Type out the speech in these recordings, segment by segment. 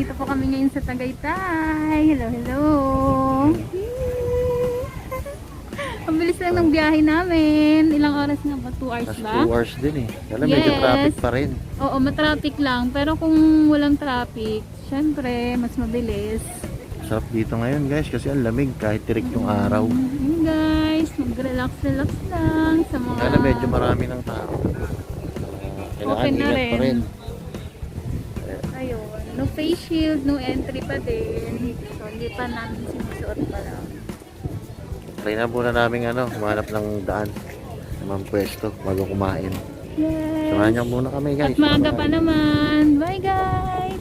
Nandito po kami ngayon sa Tagaytay. Hello, hello. Ang bilis lang ng biyahe namin. Ilang oras na ba? 2 hours Mas ba? 2 hours din eh. Alam, medyo Yes. traffic pa rin. Oo, matraffic lang. Pero kung walang traffic, syempre, mas mabilis. Sarap dito ngayon guys kasi ang lamig kahit tirik yung araw. Yun guys, mag-relax-relax lang sa mga... Kaya medyo marami ng tao. Kailangan Open na ingat rin. pa rin. Ayun, no face shield, no entry pa din. So, hindi pa namin sinusuot pa lang. Try na muna namin humanap ng daan sa mga pwesto bago kumain. Yes! Samahan niyo muna kami guys. At maaga pa naman. Bye guys!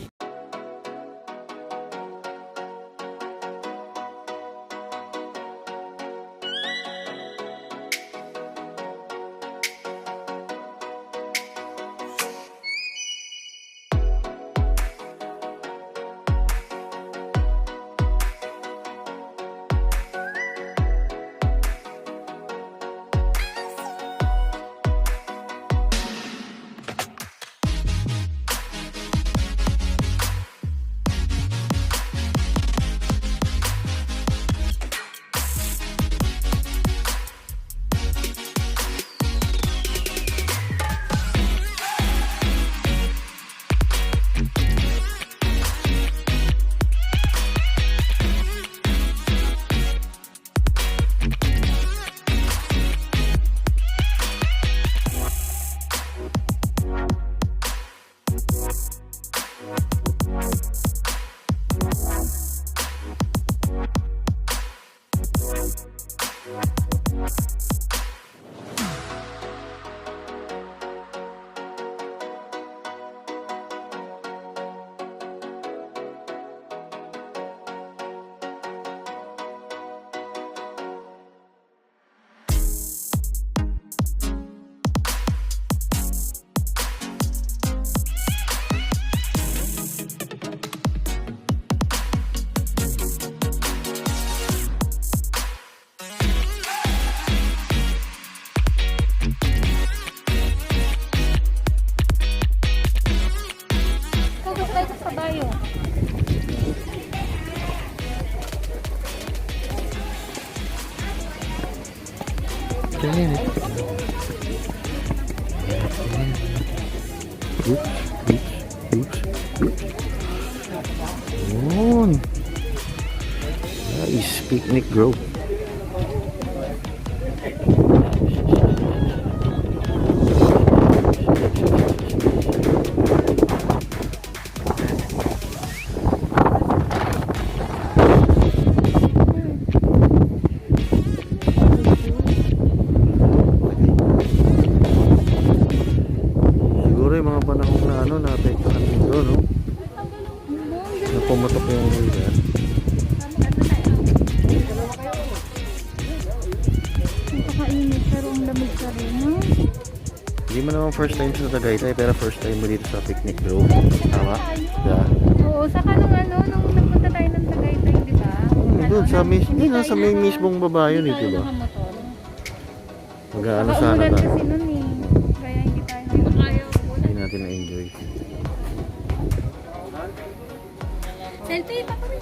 Yun. Nice picnic grove. Siguro yung mga panahon na naapektuhan dito, no? Na pumutok yung lugar. Napakainit pero ang lamig pa rin, no? Hindi mo naman first time sa Tagaytay pero first time mo dito sa picnic grove. Tama? Yeah. Oo, saka nung nung nagpunta tayo ng Tagaytay, di ba? Doon sa hindi tayo nasa may mismong baba yun, hindi di tayo ba? nakamotor. Mag-aano Baka sana umulan na. kasi nun eh. Kaya hindi tayo nakakayaw umulan. Hindi natin na-enjoy. Selfie pa kami.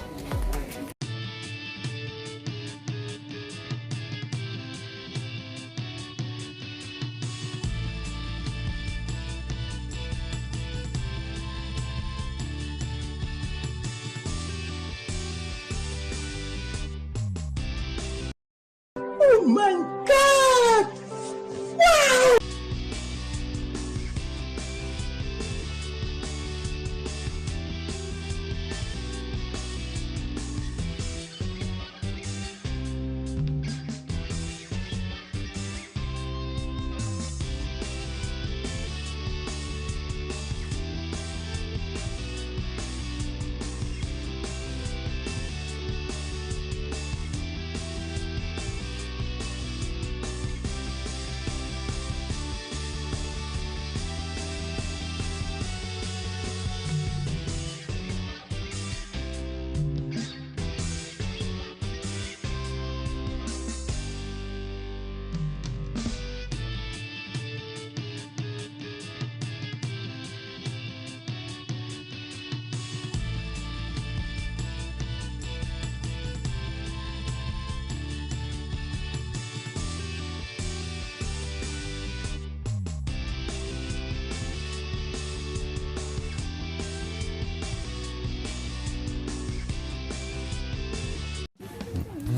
Oh my God!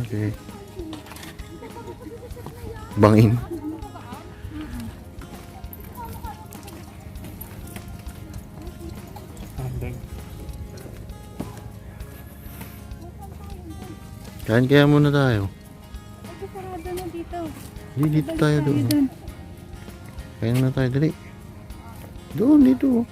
Okay. Bangin. Kain kaya muna tayo. Ay, sarado na dito. Hindi, dito tayo doon. Doon. Kain na tayo, dali. Doon, dito.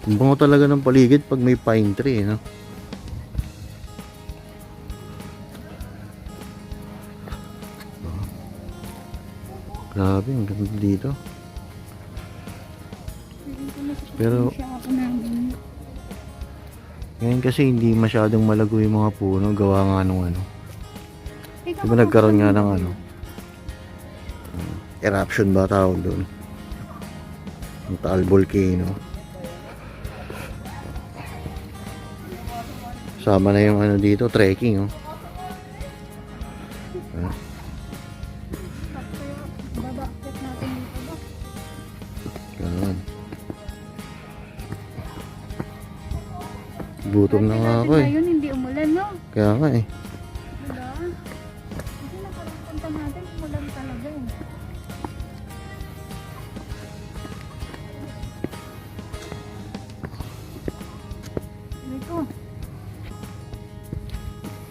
Ang bango talaga ng paligid pag may pine tree, no? Grabe, ang ganda dito. Pero ngayon kasi hindi masyadong malago yung mga puno, gawa nga nung ano. Diba nagkaroon nga ng ano, eruption ba tawag doon? Yung Taal Volcano. Sama na yung ano dito, trekking, oh. Babakit natin dito ba? Ganun. Gutom na nga ako eh. Ngayon hindi umulan, no? Kaya nga eh. Diba? Kasi nakarapunta natin, umulan talaga eh. Ano ito?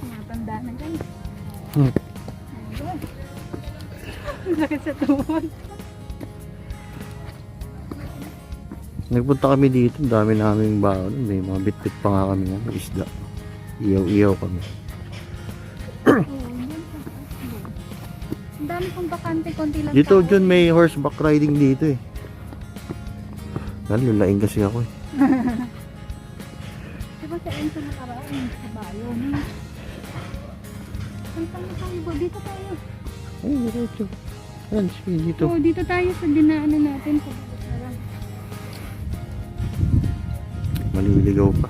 Matanda na guys. Hmm. Ano? Ang sakit sa tuhod. Nagpunta kami dito, ang dami naming baon. May mga bit-bit pa nga kami ng isda. Iyaw-iyaw kami. Oo, yun pa. Ang dami kong bakante, konti lang Dito, tao. John, may horseback riding dito eh. Lalaing kasi ako eh. Diba sa Enzo nakaraan, sa bayo, no? Saan tayo ba? Dito tayo. Ay, diretso. Yan, sige, dito. Oo, dito tayo sa dinaanan natin. Maliligaw pa.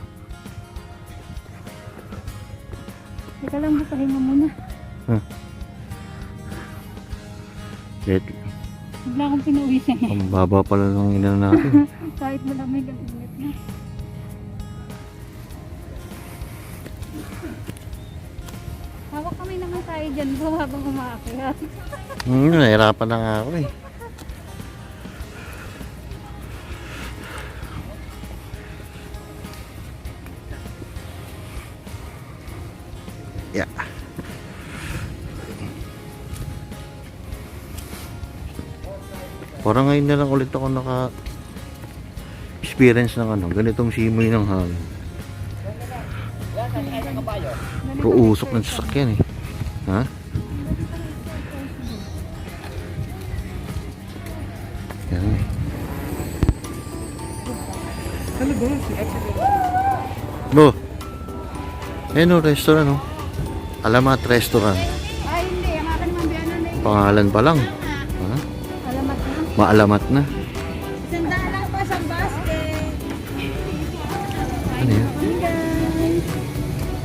Teka lang, pahinga muna. Let, Bigla akong pinuwisan eh. ang baba pala ng ina natin. Kahit malamig ang init na. Hawak kami naman tayo dyan po habang umaakyat. Nahirapan na nga ako eh. Yeah. Parang ngayon na lang ulit ako naka-experience ng ano, ganitong simoy ng hangin. Pero usok ng sasakyan eh. Ha? Yan eh. Bo. Ayun o, restaurant o. Alamat Restaurant. Ay hindi, ang akin naman biyanan na yun. Pangalan pa lang. Ha? Alamat na. Maalamat na. Sandaan lang pa sa basket. Ano yan? Hey guys.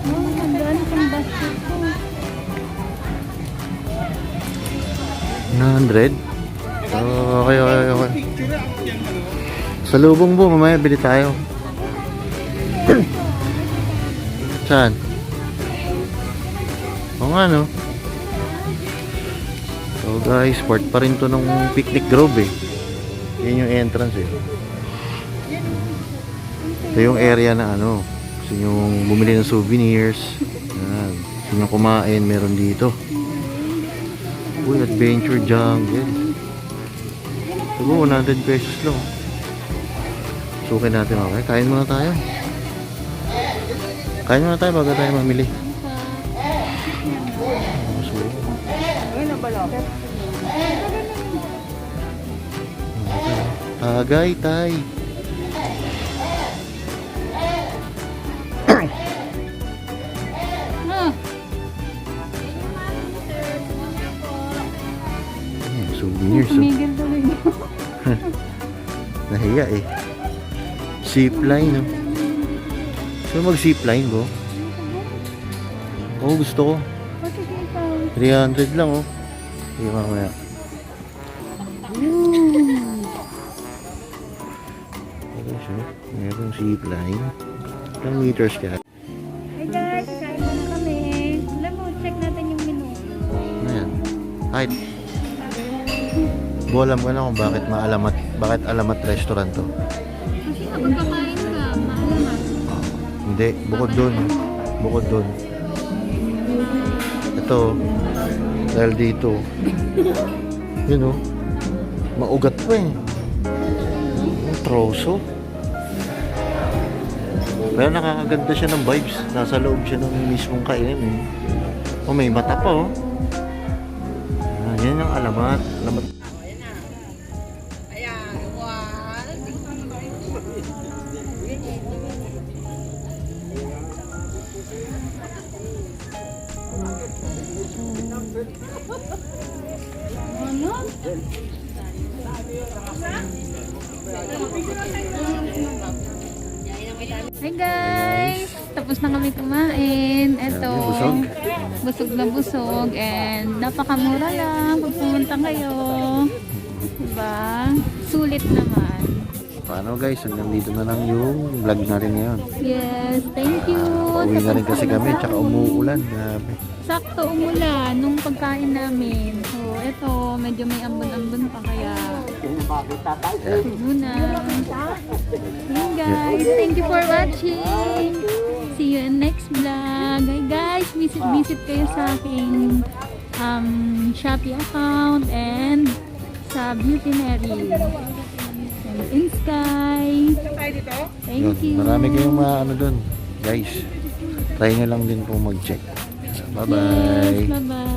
Oh, sandaan pang basket ko. 100? Okay, okay, okay. Sa lubong po, mamaya bili tayo. Saan? Oo nga no. So guys, part pa rin to ng picnic grove eh. Yan yung entrance eh. Ito yung area na ano. Gusto nyong bumili ng souvenirs. Yan. Gusto nyong kumain, meron dito. Uy, adventure jungle. Siguro 100 pesos lang. Sukin natin okay. Kain muna tayo. Kain muna tayo bago tayo mamili. Tagay tay. Ah, Zipline, no? So mag-zipline ko? Oo, gusto ko. O sige ikaw. 300 lang, oh. Sige, mamaya. Okay, so, merong zipline. Ilang meters ka? Hey guys, kain muna kami. Alam mo, check natin yung menu. Ayan. Height. Alam ko na kung bakit alamat restaurant to. Kasi kapag kakain ka, maalaman. Hindi, bukod dun. Ito, dahil dito, yun oh, maugat pa eh. Ang troso. Pero nakakaganda siya ng vibes. Nasa loob siya ng mismong kainin eh. Oh, may mata pa oh. Yan yung alamat. Ano? Hi guys! Tapos na kami kumain. Ito, Busog. busog na busog. And napakamura lang pag pumunta kayo. Diba? Sulit naman. Paano guys, hanggang dito na lang yung vlog natin ngayon. Yes, thank you. Uwi na rin Tapos kasi kami, tsaka umuulan. Grabe. sakto umulan nung pagkain namin. So, eto, medyo may ambon-ambon pa kaya muna. Yun guys, thank you for watching. See you in next vlog. Hi guys, visit kayo sa aking Shopee account and sa Beauty Mary. And in Sky. Thank you. Marami kayong maano dun. Guys, try nyo lang din po mag-check. Bye-bye. Yes, bye-bye.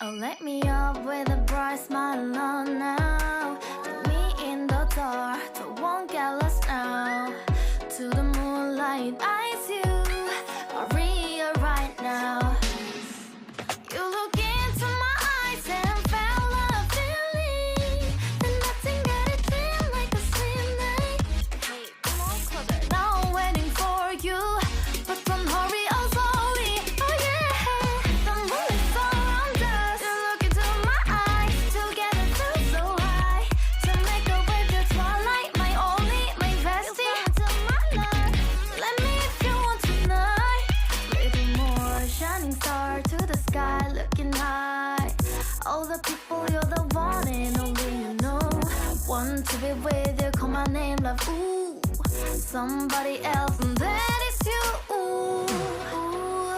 Oh, let me up with a bright smile on now. Put me in the dark, so won't get lost now. To the moonlight, eyes you, Maria right now. You look into my eyes and felt a feeling. Then nothing got it feel like a slim night. Hey, come on closer, now I'm waiting for you. But don't hurry. live with you, call my name, love. Ooh, somebody else, and that is you. Ooh,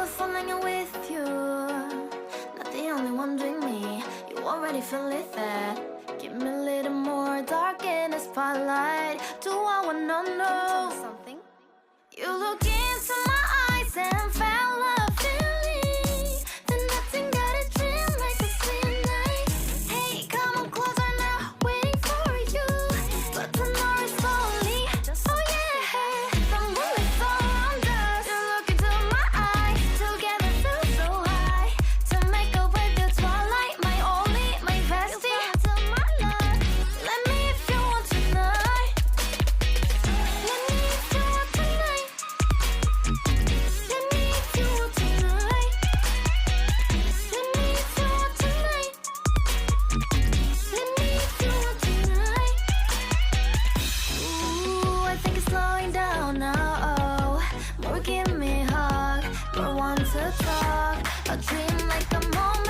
falling in with you. Not the only one doing me. You already feel it there. Give me a little more dark in the spotlight. Do I wanna know something? You look into my eyes and fell love in me. Then nothing got a dream like a sweet night. Hey, come on closer now, waiting for you. But tomorrow is only, oh yeah. The moonlight's all around us. You look into my eyes, together feel so high. To make up with the twilight, my only, my bestie. You to my love. Let me if you want tonight. Let me if you want tonight. Let me if you want tonight. Let me if you want tonight. Let me if you want tonight. Ooh, I think it's slowing down now. More give me a hug, more want to talk. A dream like a moment.